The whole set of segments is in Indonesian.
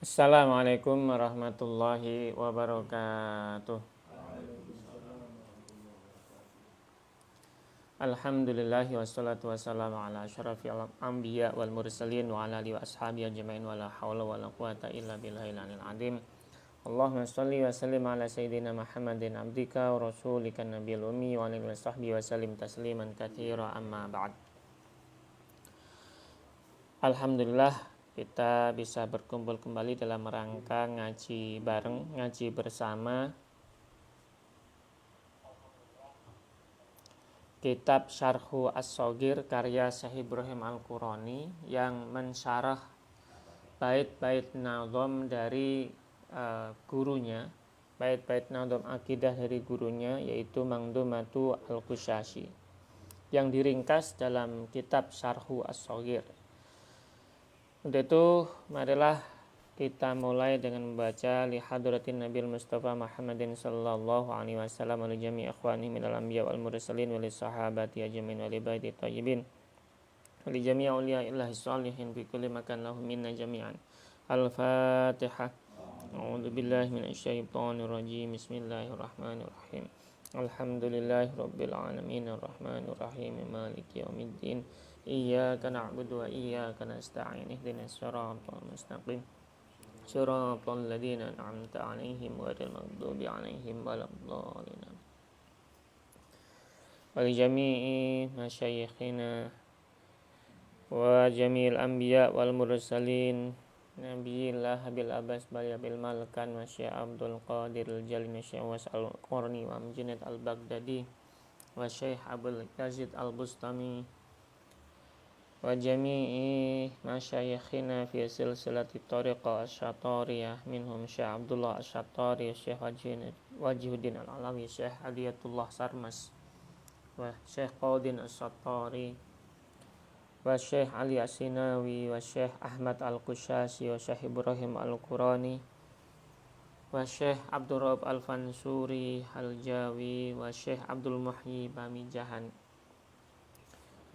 Assalamualaikum warahmatullahi wabarakatuh. Alhamdulillahi wassalatu wassalamu ala asyrafil anbiya wal mursalin wa ala alihi wa ashabihi ajmain wa la haula wa la quwata illa billahil aliyil azim. Allahumma shalli wa sallim ala sayyidina Muhammadin abdika wa rasulika nabiyil ummi wa alihi wa sahbihi wa sallim tasliman katsira amma ba'd. Alhamdulillah kita bisa berkumpul kembali dalam rangka ngaji bareng, ngaji bersama kitab Syarhu As-Shaghir karya Syekh Ibrahim Al-Qurani yang mensyarah bait-bait nazom dari gurunya, bait-bait nazom akidah dari gurunya, yaitu Mangdumatu Al-Qushashi yang diringkas dalam kitab Syarhu As-Shaghir. Untuk itu marilah kita mulai dengan membaca li hadratin Nabil Mustafa Muhammadin sallallahu alaihi wasallam wa li jami' ikhwani minal anbiya wal mursalin wa li sahabati ajmain wa li baiti thayyibin wa li jami' awliya'illahi shalihin fi kulli makan lahum minna jami'an. Al-Fatihah. A'udzu billahi minasy syaithanir rajim. Bismillahirrahmanirrahim. Alhamdulillahi rabbil alamin arrahmanir rahim maliki yaumiddin. Iyyaka na'budu wa iyyaka nasta'in ihdinas siratal mustaqim siratal ladzina an'amta 'alaihim ghairil maghdubi 'alaihim waladdallin. Wa li jami'i masyayikhina wa jami'il anbiya wal mursalin nabiyillah bil abbas bil malkan wa syekh Abdul Qadir al Jalini syekh Was al Qarni wa Mujnid al Baghdadi wa syekh Abdul Yazid al Bustami wa jami'i masyayikhina fi silsilati tariqah asy-Syatariyah minhum Syekh Abdullah Asy-Syatari, Syekh Wajihuddin Al-Alawi, Syekh Hadiyatullah Sarmas wa Syekh Qaudin As-Sattari wa Syekh Ali As-Sinawi wa Syekh Ahmad Al-Qushashi wa Syekh Ibrahim Al-Qurani wa Syekh Abdul Rabb Al-Fansuri Al-Jawi wa Syekh Abdul Muhyi Bamijahan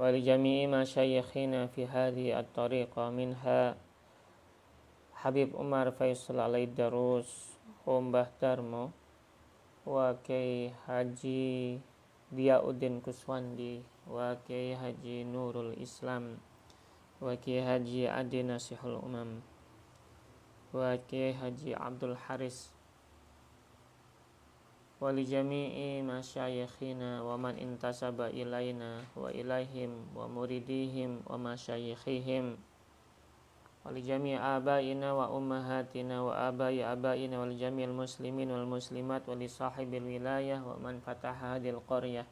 wa li jami'i masyayikhina fi hadhihi at-tariqah minha Habib Umar Faisal Al-Darus Mbah Darmo wa Kyai Haji Diyauddin Kuswandi wa Kyai Haji Nurul Islam wa Kyai Haji Adi Nasihul Umam wa Kyai Haji Abdul Haris wa li jami'i masyayikhina wa man intasaba ilaina wa ilaihim wa muridihim wa masyayikhihim wa li jami'i abaina wa ummahatina wa abai abaina wa li jami'il muslimin wal muslimat wa li sahibil wilayah wa man fataha hadil qaryah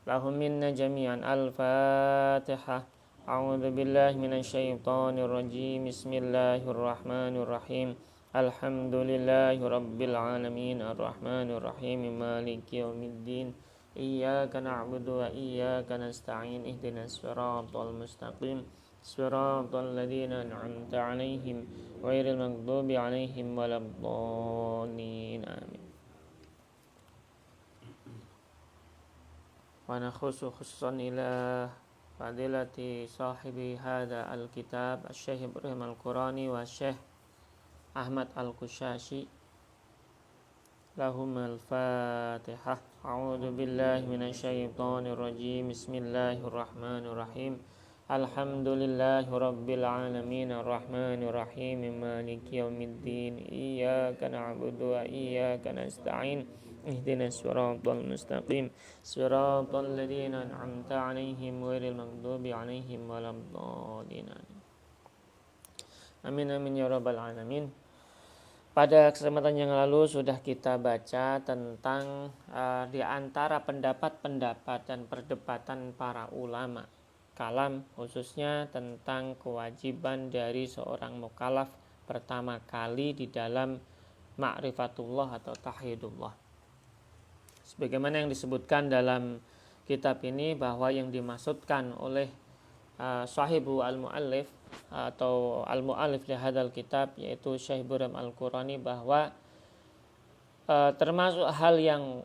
lahum minna jami'an. Al-Fatihah. A'udzu billahi minasy syaithanir rajim. Bismillahirrahmanirrahim. Alhamdulillahi rabbil alamin arrahmanir rahim maliki yaumiddin. Iyyaka na'budu wa iyyaka nasta'in ihdinas siratal mustaqim siratal ladzina an'amta 'alaihim ghairil maghdubi 'alaihim waladdallin. Amin. Wa nakhusu khussan ila fadilati sahibi hadha al-kitab Syekh Ibrahim Al-Qurani wa Syekh Ahmad Al-Qushashi. Lahum al-Fatihah. A'udzu billahi minasy syaithanir rajim. Bismillahirrahmanirrahim. Alhamdulillahi rabbil alamin arrahmanir rahim maliki yaumiddin. Iyyaka na'budu wa iyyaka nasta'in ihdinas siratal mustaqim siratal ladzina an'amta 'alaihim ghairil maghdubi 'alaihim waladdallin. Amin amin ya rabbal alamin. Pada kesempatan yang lalu sudah kita baca tentang di antara pendapat-pendapat dan perdebatan para ulama kalam, khususnya tentang kewajiban dari seorang mukallaf pertama kali di dalam ma'rifatullah atau tauhidullah. Sebagaimana yang disebutkan dalam kitab ini bahwa yang dimaksudkan oleh sahibu al-muallif atau al-muallif li hadzal kitab yaitu Syekh Ibrahim Al-Qurani bahwa termasuk hal yang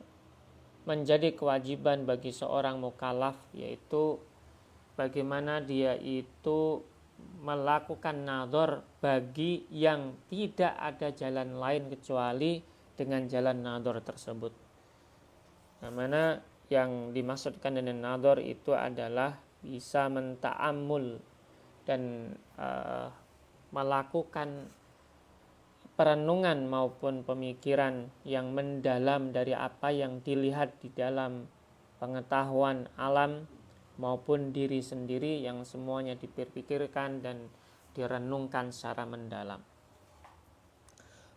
menjadi kewajiban bagi seorang mukallaf yaitu bagaimana dia itu melakukan nadhor bagi yang tidak ada jalan lain kecuali dengan jalan nadhor tersebut. Nah, mana yang dimaksudkan dengan nadhor itu adalah bisa menta'ammul dan melakukan perenungan maupun pemikiran yang mendalam dari apa yang dilihat di dalam pengetahuan alam maupun diri sendiri, yang semuanya dipikirkan dan direnungkan secara mendalam.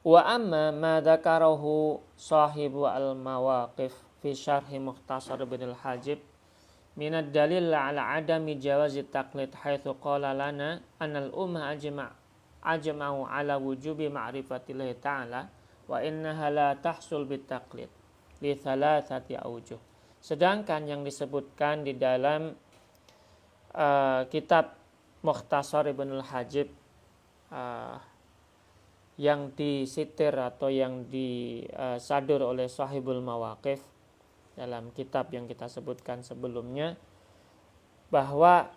Wa amma ma dzakarahu sahibu al-mawaqif fi syarhi Mukhtasar Ibnul Hajib min ad-dalil ala adami jawazi taqlid haitsu qala lana anal umma ajma'u ala wujubi ma'rifatillahi ta'ala wa innaha la tahsul bitaqlid li thalathati awjuh. Sedangkan yang disebutkan di dalam kitab Mukhtasar Ibnul Hajib yang disitir atau yang disadur oleh Sahibul Mawaqif dalam kitab yang kita sebutkan sebelumnya, bahwa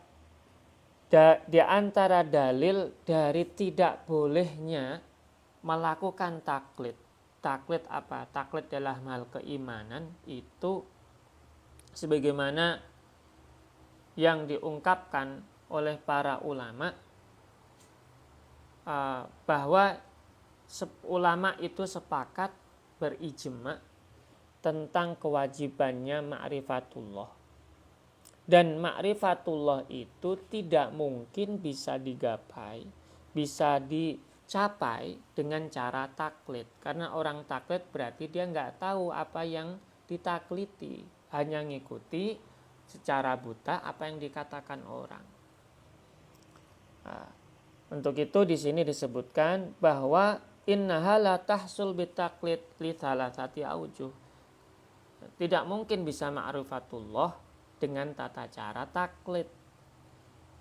di antara dalil dari tidak bolehnya melakukan taklid. Taklid apa? Taklid adalah hal keimanan, itu sebagaimana yang diungkapkan oleh para ulama, bahwa ulama itu sepakat berijma tentang kewajibannya ma'rifatullah. Dan ma'rifatullah itu tidak mungkin bisa digapai, bisa dicapai dengan cara taklid. Karena orang taklid berarti dia nggak tahu apa yang ditakliti, hanya ngikuti secara buta apa yang dikatakan orang. Nah, untuk itu di sini disebutkan bahwa innaha la tahsul bitaqlid li thalathati aujuh. Tidak mungkin bisa ma'rifatullah dengan tata cara taklid,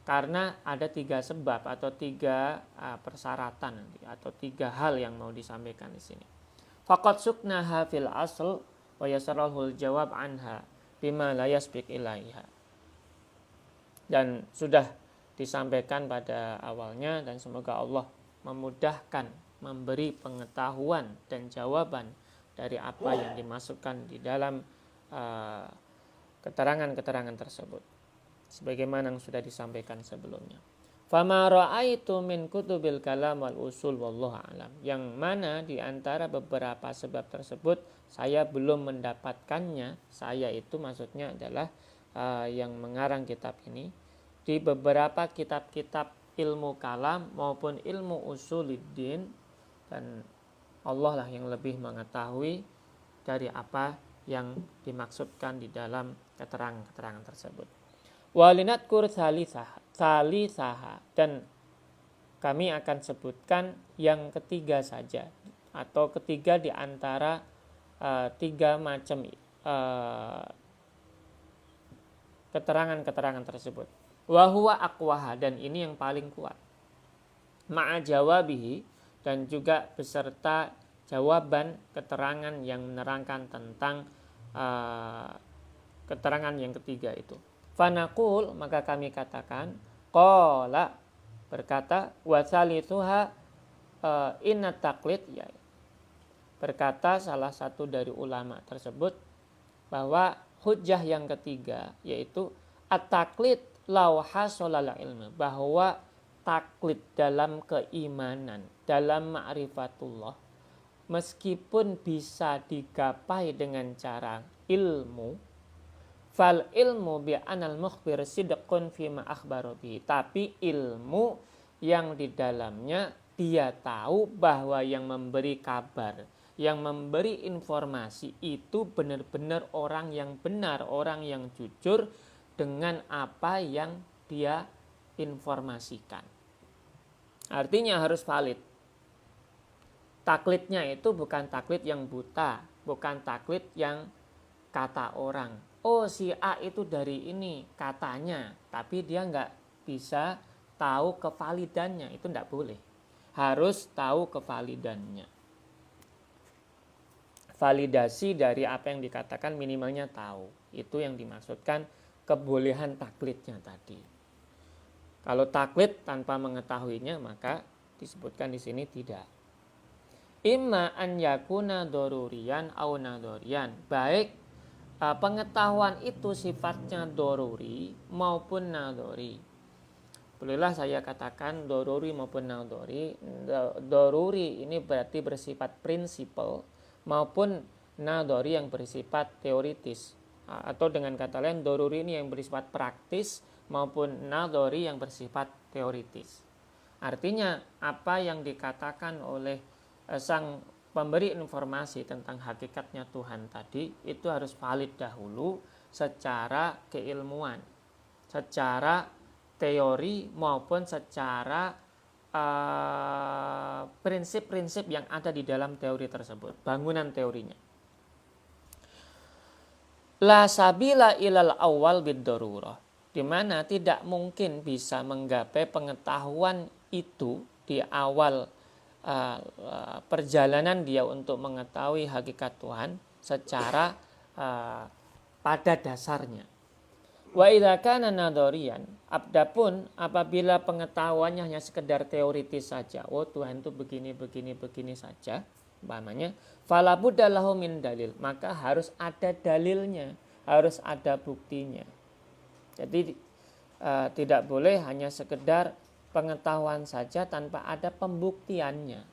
karena ada 3 sebab atau 3 persyaratan atau 3 hal yang mau disampaikan di sini. Faqad suknaha fil asl wa yasarahul jawab anha bima la yasbiq ilaiha. Dan sudah disampaikan pada awalnya, dan semoga Allah memudahkan memberi pengetahuan dan jawaban dari apa yang dimasukkan di dalam keterangan-keterangan tersebut sebagaimana yang sudah disampaikan sebelumnya. Fama ra'aitu min kutubil kalam wal usul wallahu a'lam. Yang mana di antara beberapa sebab tersebut saya belum mendapatkannya, saya itu maksudnya adalah yang mengarang kitab ini, di beberapa kitab-kitab ilmu kalam maupun ilmu usuluddin, dan Allah lah yang lebih mengetahui dari apa yang dimaksudkan di dalam keterangan-keterangan tersebut. Walinatkur salisaha, dan kami akan sebutkan yang ketiga saja, atau ketiga di antara 3 macam keterangan-keterangan tersebut. Wahuwa aqwaha, dan ini yang paling kuat. Ma'a jawabihi, dan juga beserta jawaban keterangan yang menerangkan tentang keterangan yang ketiga itu. Fanaqul, maka kami katakan, qala, berkata, wasalithuha inna taqlid, ya, berkata salah satu dari ulama tersebut bahwa hujjah yang ketiga yaitu at-taqlid law hasolal ilmu, bahwa taklid dalam keimanan, dalam ma'rifatullah, meskipun bisa digapai dengan cara ilmu, fal ilmu bi anal mukhbir sidqun fi ma akhbara bi, tapi ilmu yang di dalamnya dia tahu bahwa yang memberi kabar, yang memberi informasi itu benar-benar orang yang benar, orang yang jujur dengan apa yang dia informasikan. Artinya harus valid. Taklidnya itu bukan taklid yang buta, bukan taklid yang kata orang. Oh, si A itu dari ini katanya, tapi dia nggak bisa tahu kevalidannya, itu nggak boleh. Harus tahu kevalidannya. Validasi dari apa yang dikatakan minimalnya tahu. Itu yang dimaksudkan kebolehan taklidnya tadi. Kalau taklid tanpa mengetahuinya maka disebutkan di sini tidak. Imma an yakuna dorurian au nadorian. Baik pengetahuan itu sifatnya doruri maupun nadori. Bolehlah saya katakan doruri maupun nadori. Doruri ini berarti bersifat prinsipal maupun nadori yang bersifat teoritis. Atau dengan kata lain doruri ini yang bersifat praktis maupun nadori yang bersifat teoritis. Artinya apa yang dikatakan oleh sang pemberi informasi tentang hakikatnya Tuhan tadi itu harus valid dahulu secara keilmuan, secara teori maupun secara prinsip-prinsip yang ada di dalam teori tersebut, bangunan teorinya. La sabila ilal awal bid-darurah, di mana tidak mungkin bisa menggapai pengetahuan itu di awal perjalanan dia untuk mengetahui hakikat Tuhan secara pada dasarnya. Wa idza kana nadhariyan, adapun apabila pengetahuannya hanya sekedar teoritis saja, oh Tuhan itu begini saja, umpamanya, fala budda lahu min dalil, maka harus ada dalilnya, harus ada buktinya. Jadi tidak boleh hanya sekedar pengetahuan saja tanpa ada pembuktiannya.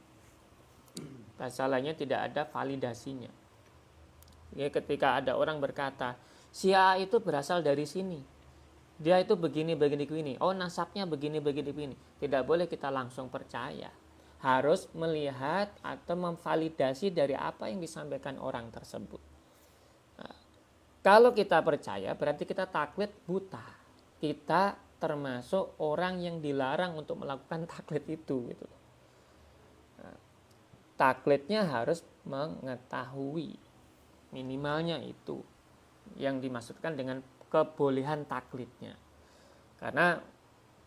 Bahasa lainnya tidak ada validasinya. Ya, ketika ada orang berkata, si A itu berasal dari sini, dia itu begini. Oh, nasabnya begini. Tidak boleh kita langsung percaya. Harus melihat atau memvalidasi dari apa yang disampaikan orang tersebut. Nah, kalau kita percaya, berarti kita taklid buta. Kita termasuk orang yang dilarang untuk melakukan taklid itu. Gitu. Nah, taklidnya harus mengetahui, minimalnya itu yang dimaksudkan dengan kebolehan taklidnya. Karena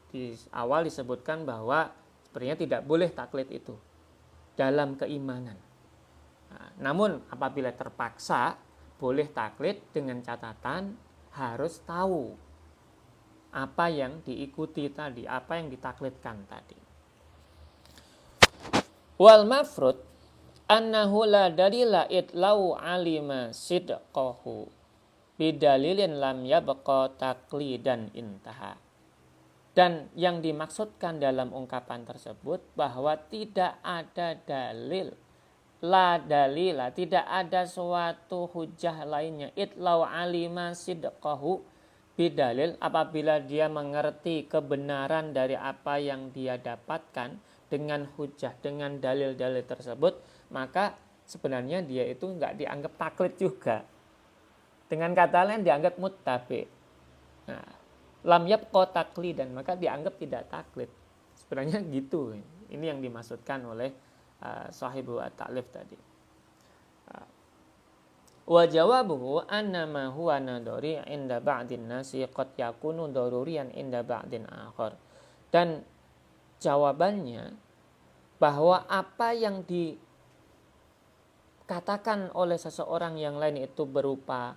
di awal disebutkan bahwa sebenarnya tidak boleh taklid itu dalam keimanan. Nah, namun apabila terpaksa boleh taklid dengan catatan harus tahu apa yang diikuti tadi, apa yang ditaklidkan tadi. Wal mafrud annahu la dalila itlau alima sidqahu bidalilin lam yabqa taqlidan intaha. Dan yang dimaksudkan dalam ungkapan tersebut bahwa tidak ada dalil, la dalila, tidak ada suatu hujah lainnya, itlau alima sidqahu bidalil, apabila dia mengerti kebenaran dari apa yang dia dapatkan dengan hujah, dengan dalil-dalil tersebut, maka sebenarnya dia itu nggak dianggap taklid juga. Dengan kata lain dianggap muttabi. Nah, lam yabqa taqlidan, maka dianggap tidak taklid. Sebenarnya gitu. Ini yang dimaksudkan oleh sahibu at-ta'lif tadi. Wa jawabuhu anna ma huwa nadori inda ba'din nasi qad yakunu daruriyan inda ba'din akhar. Dan jawabannya bahwa apa yang dikatakan oleh seseorang yang lain itu berupa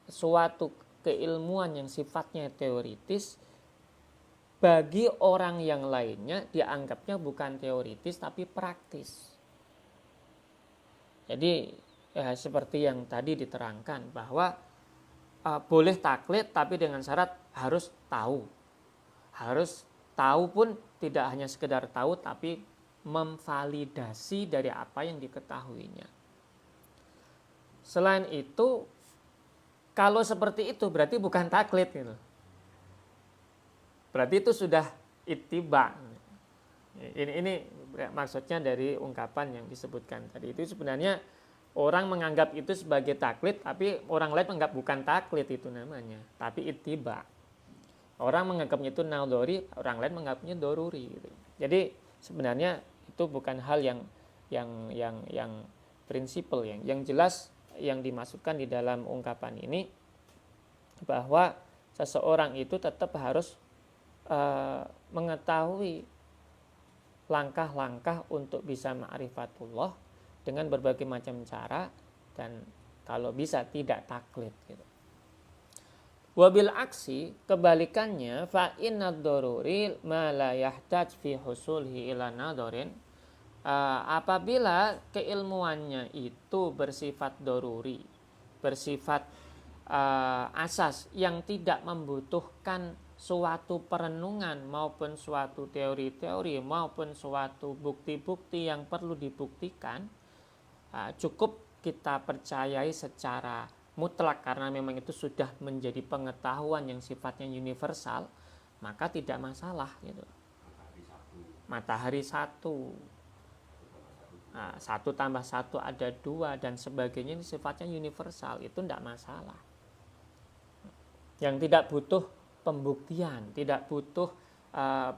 suatu keilmuan yang sifatnya teoritis, bagi orang yang lainnya dianggapnya bukan teoritis tapi praktis. Jadi ya, seperti yang tadi diterangkan bahwa boleh taklid tapi dengan syarat harus tahu. Harus tahu pun tidak hanya sekedar tahu tapi memvalidasi dari apa yang diketahuinya. Selain itu, kalau seperti itu berarti bukan taklid gitu. Berarti itu sudah ittiba. Ini maksudnya dari ungkapan yang disebutkan tadi. Itu sebenarnya orang menganggap itu sebagai taklid, tapi orang lain menganggap bukan taklid itu namanya, tapi ittiba. Orang menganggapnya itu nadori, orang lain menganggapnya doruri gitu. Jadi sebenarnya itu bukan hal yang prinsipal. Yang jelas yang dimasukkan di dalam ungkapan ini bahwa seseorang itu tetap harus mengetahui langkah-langkah untuk bisa ma'rifatullah dengan berbagai macam cara, dan kalau bisa tidak taklid gitu. Wabil aksi, kebalikannya, fa inna doruri ma la yahtaj fi husulhi ila nadorin. Apabila keilmuannya itu bersifat doruri, bersifat asas yang tidak membutuhkan suatu perenungan maupun suatu teori-teori maupun suatu bukti-bukti yang perlu dibuktikan, cukup kita percayai secara mutlak karena memang itu sudah menjadi pengetahuan yang sifatnya universal, maka tidak masalah gitu. Matahari satu, satu tambah satu ada dua dan sebagainya, ini sifatnya universal, itu tidak masalah. Yang tidak butuh pembuktian, tidak butuh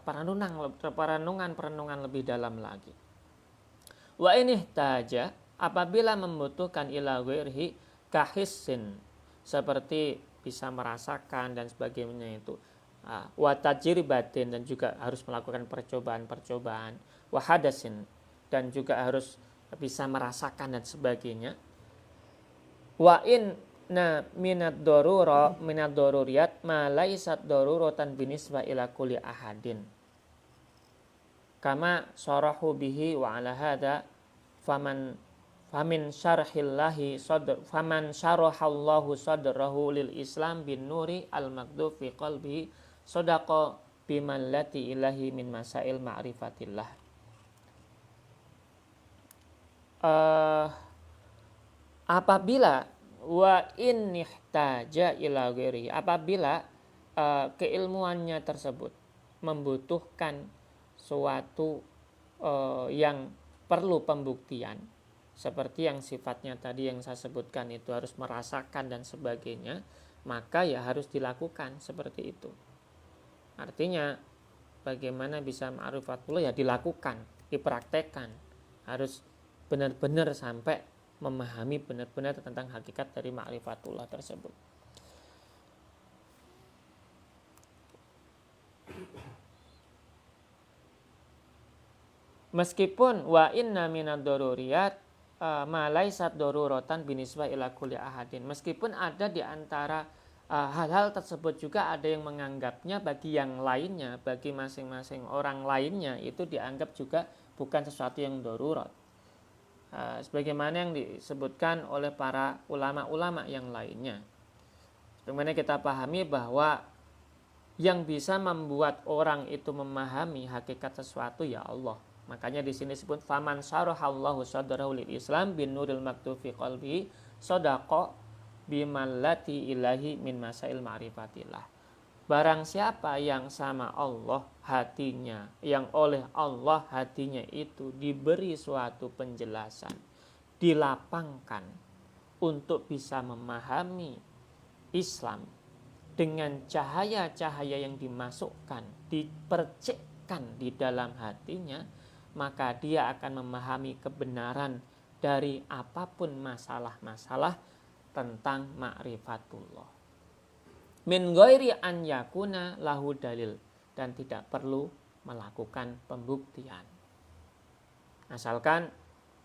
perenungan lebih dalam lagi. Wa ini taja, apabila membutuhkan ila ghairihi kahissin, seperti bisa merasakan dan sebagainya itu, wa tajribatin, dan juga harus melakukan percobaan-percobaan, wa hadasin, dan juga harus bisa merasakan dan sebagainya. Wa inna minad daruriyat ma laisat daruratan binisbah ila kulli ahadin. Kama sarahu bihi wa ala hada faman syarahallahu sadrahu lil Islam bin nuri al maghdub fi qalbihi sadaqa biman lati ilahi min masail ma'rifatillah. Apabila wa in ihtaja ila ghairi, apabila keilmuannya tersebut membutuhkan suatu yang perlu pembuktian, seperti yang sifatnya tadi yang saya sebutkan itu harus merasakan dan sebagainya, maka ya harus dilakukan seperti itu. Artinya bagaimana bisa ma'rifatullah, ya dilakukan, dipraktekkan, harus benar-benar sampai memahami benar-benar tentang hakikat dari ma'rifatullah tersebut. Meskipun wa inna minad daruriyat ma laisat daruratan binisbah ila kulli ahadin, meskipun ada di antara hal-hal tersebut juga ada yang menganggapnya bagi yang lainnya, bagi masing-masing orang lainnya itu dianggap juga bukan sesuatu yang darurat. Sebagaimana yang disebutkan oleh para ulama-ulama yang lainnya. Sebagaimana kita pahami bahwa yang bisa membuat orang itu memahami hakikat sesuatu ya Allah. Makanya di sini disebut faman syarahallahu sadrahu lil Islam bin nuril maktub fi qalbi sadaqa bimallati ilahi min masail ma'rifatillah. Barang siapa yang sama Allah hatinya, yang oleh Allah hatinya itu diberi suatu penjelasan, dilapangkan untuk bisa memahami Islam dengan cahaya-cahaya yang dimasukkan, dipercikkan di dalam hatinya, maka dia akan memahami kebenaran dari apapun masalah-masalah tentang ma'rifatullah. Min ghairi an yakuna lahu dalil, dan tidak perlu melakukan pembuktian. Asalkan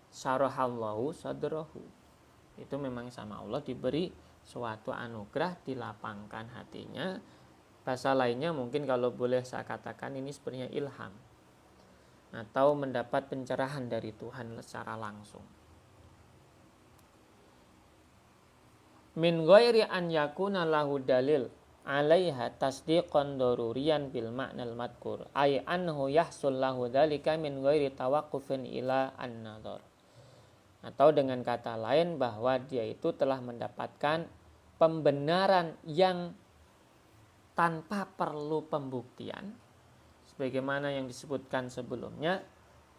syarahallahu sadrahu, itu memang sama Allah diberi suatu anugerah, dilapangkan hatinya. Bahasa lainnya mungkin kalau boleh saya katakan ini sebenarnya ilham atau mendapat pencerahan dari Tuhan secara langsung. Min ghairi an yakuna lahu dalil alaiha tasdiqan daruriyan bil ma'nal madkur ay anhu yahsul lahu dzalika min ghairi tawaqqufin ila an-nadhar. Atau dengan kata lain bahwa dia itu telah mendapatkan pembenaran yang tanpa perlu pembuktian sebagaimana yang disebutkan sebelumnya,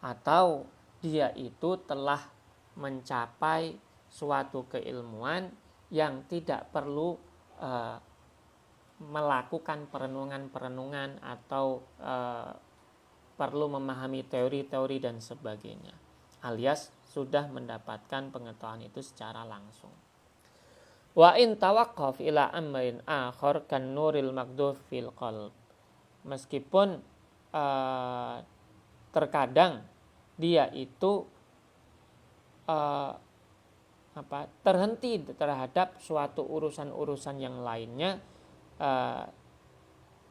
atau dia itu telah mencapai suatu keilmuan yang tidak perlu melakukan perenungan-perenungan atau perlu memahami teori-teori dan sebagainya, alias sudah mendapatkan pengetahuan itu secara langsung. Wa in tawaqqaf ila amrin akhar kan nuril maghduf fil qalb. Meskipun terkadang dia itu terhenti terhadap suatu urusan-urusan yang lainnya,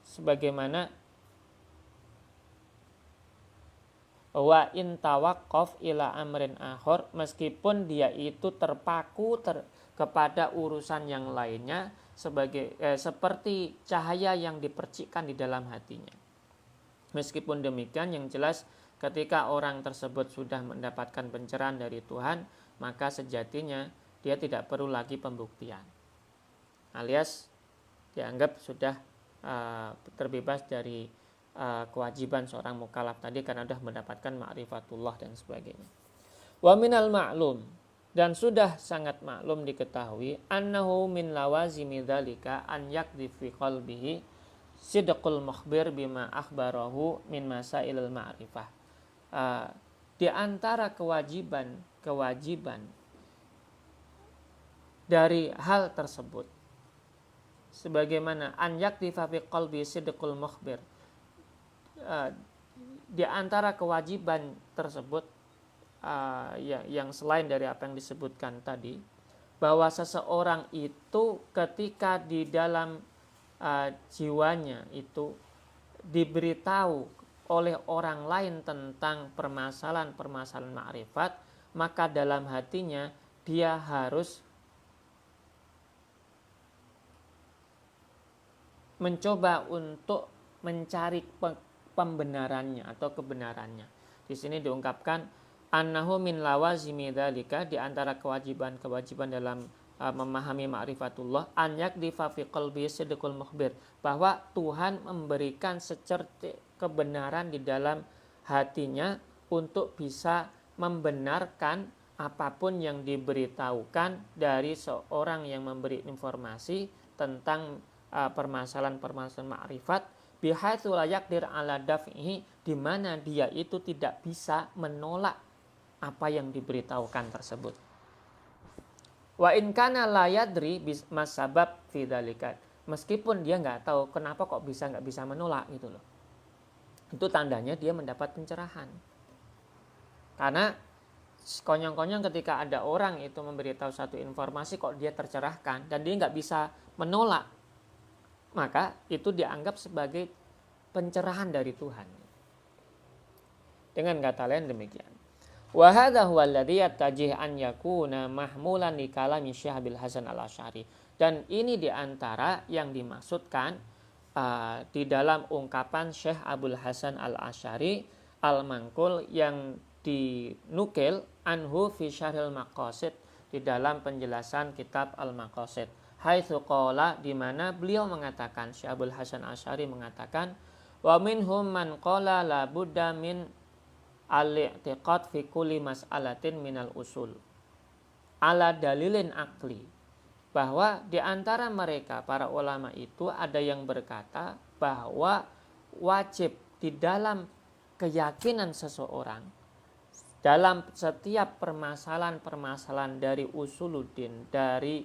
sebagaimana wa in tawaqqaf ila amrin akhor, meskipun dia itu terpaku kepada urusan yang lainnya seperti cahaya yang dipercikkan di dalam hatinya. Meskipun demikian, yang jelas ketika orang tersebut sudah mendapatkan pencerahan dari Tuhan, maka sejatinya dia tidak perlu lagi pembuktian, alias dianggap sudah terbebas dari kewajiban seorang mukallaf tadi karena sudah mendapatkan ma'rifatullah dan sebagainya. Wa minal ma'lum, dan sudah sangat maklum diketahui, annahu min lawazimi dzalika an yaqdi fi qalbihi sidqul mukhbir bima akhbarahu min masailil ma'rifah. Di antara kewajiban dari hal tersebut, sebagaimana an yaqdi fi qalbi sidqul mukhbir, di antara kewajiban tersebut yang selain dari apa yang disebutkan tadi, bahwa seseorang itu ketika di dalam jiwanya itu diberitahu oleh orang lain tentang permasalahan ma'rifat, maka dalam hatinya dia harus mencoba untuk mencari pembenarannya atau kebenarannya. Di sini diungkapkan annahu min lawazimi dzalika, di antara kewajiban dalam memahami ma'rifatullah, an yakdifa fi qalbi sidqul mukhbir, bahwa Tuhan memberikan secercik kebenaran di dalam hatinya untuk bisa membenarkan apapun yang diberitahukan dari seorang yang memberi informasi tentang permasalahan ma'rifat, bihaitsu la yaqdir ala daf'ihi, di mana dia itu tidak bisa menolak apa yang diberitahukan tersebut. Wa in kana la yadri masabab fi dzalika, meskipun dia nggak tahu kenapa kok nggak bisa menolak gitu loh. Itu tandanya dia mendapat pencerahan. Karena konyong-konyong ketika ada orang itu memberitahu satu informasi kok dia tercerahkan dan dia nggak bisa menolak, maka itu dianggap sebagai pencerahan dari Tuhan. Dengan kata lain demikian. Wa hadza huwa alladhi yatajih an yakuna mahmulan li kalami Syekh Abul Hasan Al-Asy'ari. Dan ini diantara yang dimaksudkan di dalam ungkapan Syekh Abul Hasan Al-Asy'ari al-manqul, yang dinukil anhu fi syarhil maqasid, di dalam penjelasan kitab al-maqasid. Haitsu qala, di mana beliau mengatakan, Syekh Abul Hasan Al-Asy'ari mengatakan, wa minhum man qala la budda min al-i'tiqad fi kulli mas'alatin minal usul ala dalilin akli, bahwa di antara mereka para ulama itu ada yang berkata bahwa wajib di dalam keyakinan seseorang dalam setiap permasalahan dari usuluddin, dari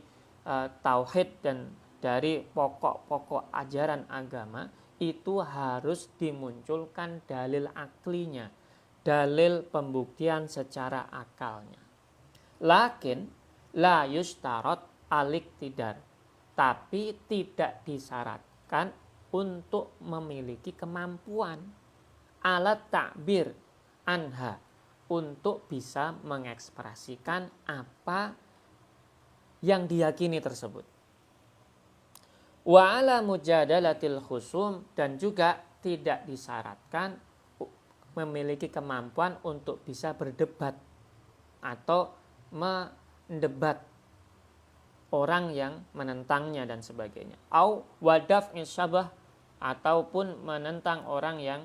tauhid dan dari pokok-pokok ajaran agama, itu harus dimunculkan dalil aklinya, dalil pembuktian secara akalnya. Lakin la yushtarat al-iqtidar, tapi tidak disyaratkan untuk memiliki kemampuan alat ta'bir anha, untuk bisa mengekspresikan apa yang diyakini tersebut. Wa ala mujadalatil khusum, dan juga tidak disyaratkan memiliki kemampuan untuk bisa berdebat atau mendebat orang yang menentangnya dan sebagainya. Au wadaf insyabah, ataupun menentang orang yang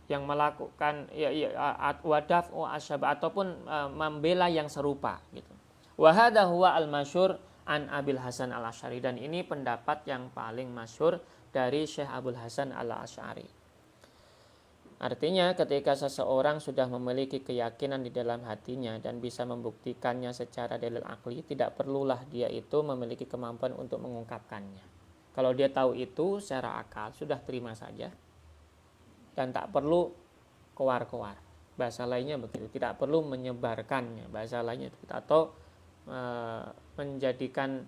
melakukan wadaf asyabah, ataupun membela yang serupa gitu. Wa hadza huwa al-masyhur an Abil Hasan Al-Asy'ari, dan ini pendapat yang paling masyhur dari Syekh Abul Hasan Al-Asy'ari. Artinya ketika seseorang sudah memiliki keyakinan di dalam hatinya dan bisa membuktikannya secara dalil akli, tidak perlulah dia itu memiliki kemampuan untuk mengungkapkannya. Kalau dia tahu itu secara akal, sudah terima saja dan tak perlu kowar-kowar. Bahasa lainnya begitu, tidak perlu menyebarkannya, bahasa lainnya begitu, atau menjadikan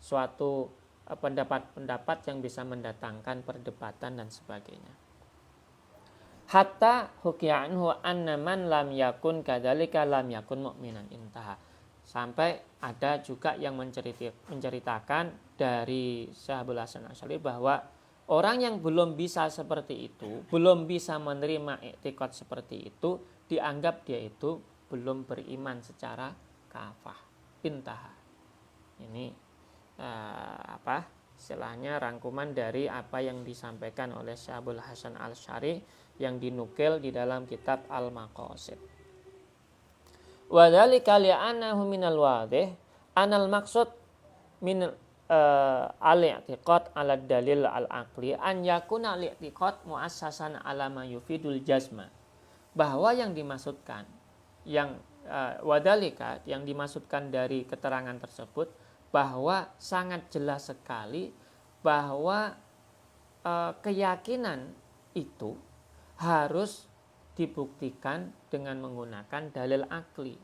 suatu pendapat-pendapat yang bisa mendatangkan perdebatan dan sebagainya. Hatta hukiya anhu anna man lam yakun kadzalika lam yakun mu'minan, intaha. Sampai ada juga yang menceritakan dari Syekh Hasan Asy'ari bahwa orang yang belum bisa seperti itu, belum bisa menerima i'tiqad seperti itu, dianggap dia itu belum beriman secara kafah. Intaha. Ini istilahnya rangkuman dari apa yang disampaikan oleh Syekh Hasan Asy'ari yang dinukil di dalam kitab Al-Maqasid. Wa dzalika li'annahu minal wadih anal maqsud min al-i'tiqad 'ala dalil al-aqli an yakuna al-i'tiqad muassasan 'ala ma yufidul jazma. Bahwa yang dimaksudkan wadalika yang dimaksudkan dari keterangan tersebut bahwa sangat jelas sekali bahwa keyakinan itu harus dibuktikan dengan menggunakan dalil akli.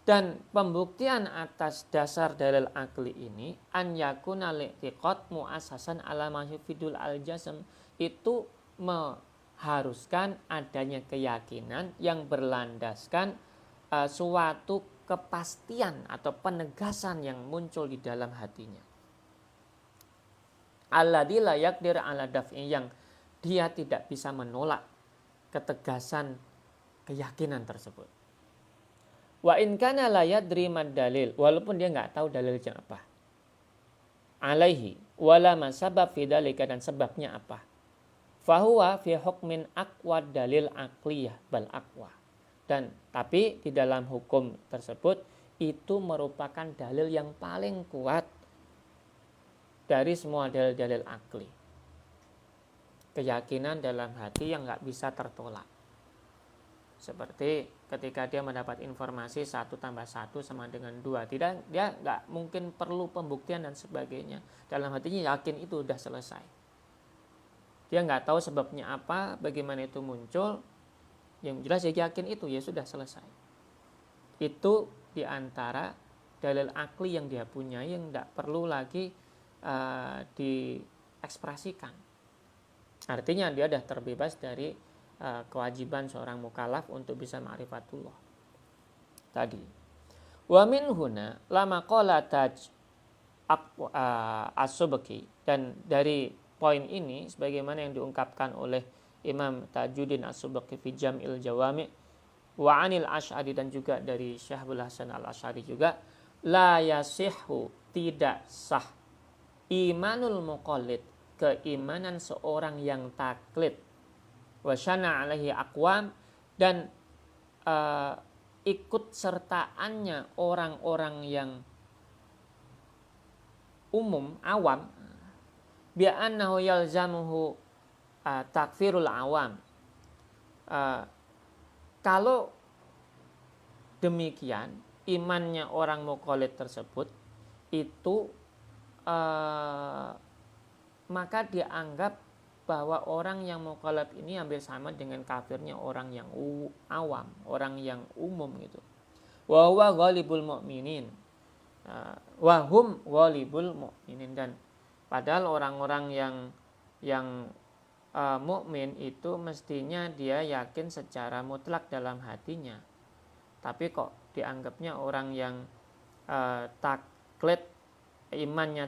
Dan pembuktian atas dasar dalil akli ini an yakuna li'tiqad muassasan ala ma yufidul al-jazm, itu mengharuskan adanya keyakinan yang berlandaskan suatu kepastian atau penegasan yang muncul di dalam hatinya. Alladzi la yaqdir ala daf'i, yang dia tidak bisa menolak ketegasan keyakinan tersebut. Wa in kana la yadri mad dalil, walaupun dia enggak tahu dalilnya apa. Alaihi wala ma sabab fi dalika, dan sebabnya apa. Fahuwa fi hukmin aqwa dalil aqliyah bal aqwa. Dan tapi di dalam hukum tersebut itu merupakan dalil yang paling kuat dari semua dalil-dalil akli. Keyakinan dalam hati yang nggak bisa tertolak. Seperti ketika dia mendapat informasi 1 tambah 1 sama dengan 2. Dia nggak mungkin perlu pembuktian dan sebagainya. Dalam hatinya yakin itu udah selesai. Dia nggak tahu sebabnya apa, bagaimana itu muncul. Yang jelas dia yakin itu, ya sudah selesai. Itu diantara dalil akli yang dia punya yang nggak perlu lagi diekspresikan. Artinya dia sudah terbebas dari kewajiban seorang mukallaf untuk bisa ma'rifatullah tadi. Wa min huna lama qala taj as-Subki, dan dari poin ini sebagaimana yang diungkapkan oleh Imam Tajuddin as-Subki fi Jam'il Jawami' wa 'anil Asy'ari, dan juga dari Syekh Hasan al-Asy'ari juga, la yasihhu, tidak sah, imanul muqallid, keimanan seorang yang taklid, wasyana alaihi aqwam, dan ikut sertaannya orang-orang yang umum, awam, bi'annahu yalzamuhu takfirul awam. Kalau demikian imannya orang muqallid tersebut itu maka dianggap bahwa orang yang muqallid ini hampir sama dengan kafirnya orang yang awam, orang yang umum gitu. Wa huwa ghalibul mu'minin, wa hum ghalibul mu'minin, dan padahal orang-orang yang mukmin itu mestinya dia yakin secara mutlak dalam hatinya. Tapi kok dianggapnya orang yang taklid imannya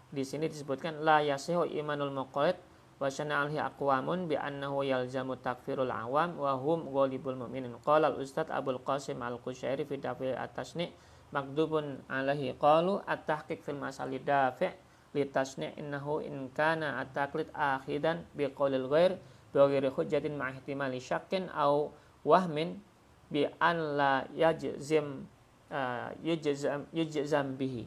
di sini disebutkan la yasihu imanul muqallid wa syana'alhi aqwamun bi annahu yalzamu takfirul awam wa hum ghalibul mu'minin. Qala al-Ustadz Abul Qasim Al-Qusyairi fi Dafi' at-Tasni' makdubun alaihi qalu at-tahqiq fil masali dafi' li tasni' innahu in kana at-taqlid akhidan bi qaulil ghair bi ghairi hujjatin ma ihtimali syakkin aw wahmin bi an la yujzam bihi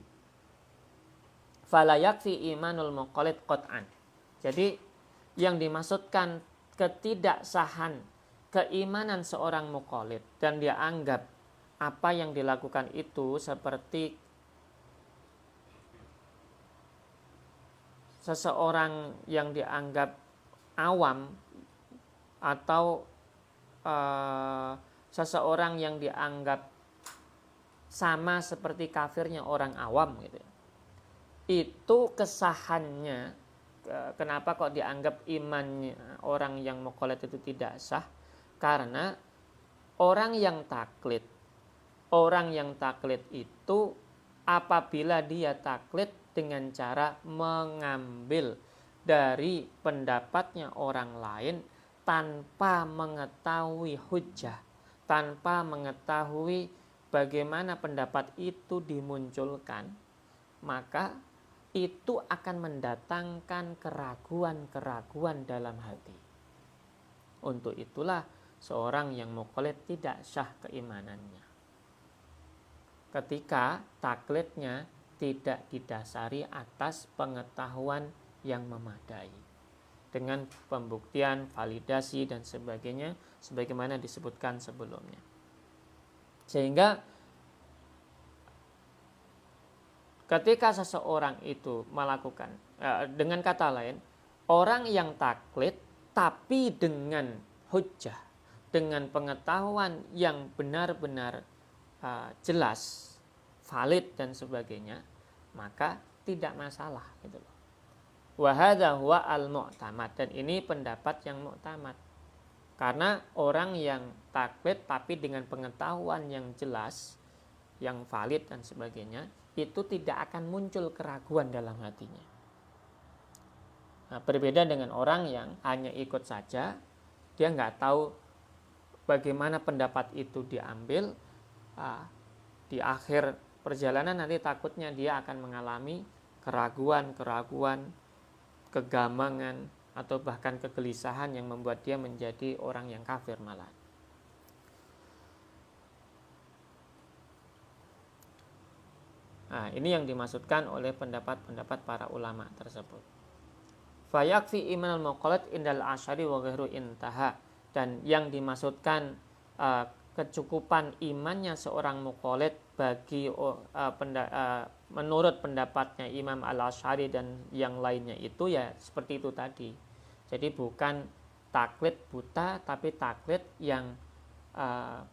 fala yakfi imanul muqallid qat'an. Jadi yang dimaksudkan ketidaksahan keimanan seorang muqallid, dan dia anggap apa yang dilakukan itu seperti seseorang yang dianggap awam atau seseorang yang dianggap sama seperti kafirnya orang awam gitu ya, itu kesahannya, kenapa kok dianggap imannya orang yang mukallad itu tidak sah? Karena orang yang taklid itu apabila dia taklid dengan cara mengambil dari pendapatnya orang lain tanpa mengetahui hujjah, tanpa mengetahui bagaimana pendapat itu dimunculkan, maka itu akan mendatangkan keraguan-keraguan dalam hati. Untuk itulah seorang yang mukallid tidak sah keimanannya ketika taklidnya tidak didasari atas pengetahuan yang memadai dengan pembuktian, validasi dan sebagainya sebagaimana disebutkan sebelumnya. Sehingga ketika seseorang itu melakukan, dengan kata lain, orang yang taklid tapi dengan hujjah, dengan pengetahuan yang benar-benar jelas, valid dan sebagainya, maka tidak masalah gitu loh. Wa hadza huwa al-mu'tamad, dan ini pendapat yang mu'tamad. Karena orang yang taklid tapi dengan pengetahuan yang jelas, yang valid dan sebagainya, itu tidak akan muncul keraguan dalam hatinya. Nah, berbeda dengan orang yang hanya ikut saja, dia nggak tahu bagaimana pendapat itu diambil. Di akhir perjalanan nanti takutnya dia akan mengalami keraguan-keraguan, kegamangan, atau bahkan kegelisahan yang membuat dia menjadi orang yang kafir malah. Nah, ini yang dimaksudkan oleh pendapat-pendapat para ulama tersebut. Fayakfi imanul muqallid indal asyari wa ghairu intaha, dan yang dimaksudkan kecukupan imannya seorang muqallid bagi menurut pendapatnya Imam Al-Asy'ari dan yang lainnya itu ya seperti itu tadi. Jadi bukan taklid buta, tapi taklid yang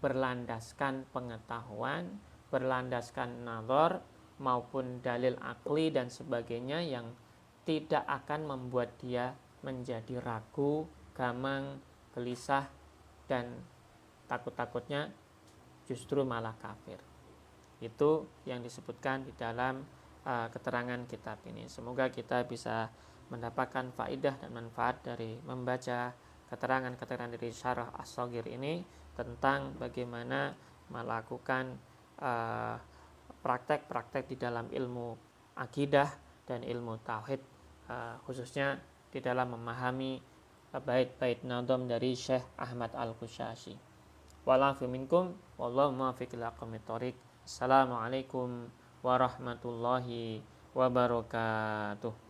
berlandaskan pengetahuan, berlandaskan nazar maupun dalil akli dan sebagainya yang tidak akan membuat dia menjadi ragu, gamang, gelisah, dan takut-takutnya justru malah kafir. Itu yang disebutkan di dalam keterangan kitab ini. Semoga kita bisa mendapatkan faidah dan manfaat dari membaca keterangan-keterangan dari Syarah As-Shaghir ini tentang bagaimana melakukan praktek-praktek di dalam ilmu akidah dan ilmu tauhid, khususnya di dalam memahami bait-bait nadham dari Syekh Ahmad Al-Qushashi. Wa'alafu minkum wallahu muwaffiq ila aqwamit thoriq. Assalamualaikum warahmatullahi wabarakatuh.